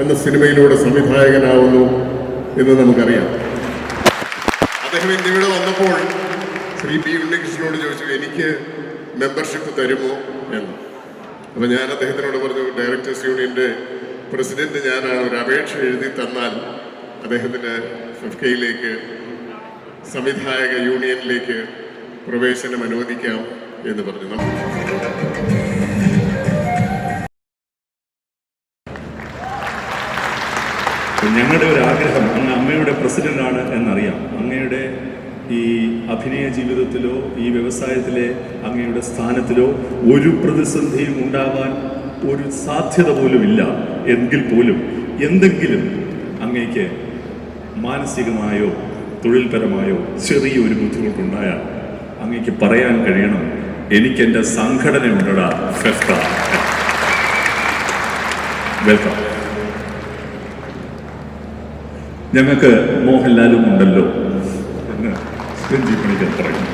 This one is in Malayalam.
എന്ന സിനിമയിലൂടെ സംവിധായകനാവുന്നു എന്ന് നമുക്കറിയാം. അദ്ദേഹം ഇന്ത്യയുടെ വന്നപ്പോൾ ശ്രീ പി ഉണ്ണികൃഷ്ണനോട് ചോദിച്ചു, എനിക്ക് മെമ്പർഷിപ്പ് തരുമോ എന്ന്. അപ്പോൾ ഞാൻ അദ്ദേഹത്തിനോട് പറഞ്ഞു, ഡയറക്ടേഴ്സ് യൂണിയൻ്റെ പ്രസിഡന്റ് ഞാനാണ്, ഒരു അപേക്ഷ എഴുതി തന്നാൽ അദ്ദേഹത്തിന് ഫിഫ്കയിലേക്ക്, സംവിധായക യൂണിയനിലേക്ക് പ്രവേശനം അനുവദിക്കാം എന്ന് പറഞ്ഞു. ഞങ്ങളുടെ ഒരു ആഗ്രഹം, അങ്ങ് അമ്മയുടെ പ്രസിഡന്റാണ് എന്നറിയാം, അങ്ങയുടെ ഈ അഭിനയ ജീവിതത്തിലോ ഈ വ്യവസായത്തിലെ അങ്ങയുടെ സ്ഥാനത്തിലോ ഒരു പ്രതിസന്ധിയും ഉണ്ടാവാൻ ഒരു സാധ്യത പോലുമില്ല. എങ്കിൽ പോലും എന്തെങ്കിലും അങ്ങയ്ക്ക് മാനസികമായോ തൊഴിൽപരമായോ ചെറിയൊരു ബുദ്ധിമുട്ടുണ്ടായാൽ അങ്ങയ്ക്ക് പറയാൻ കഴിയണം, എനിക്കെൻ്റെ സംഘടനയുണ്ടടാ ഫെഫ്ക. വെൽക്കം. ഞങ്ങൾക്ക് മോഹൻലാലും ഉണ്ടല്ലോ എന്ന് രഞ്ജി പണിക്കർ പറയും.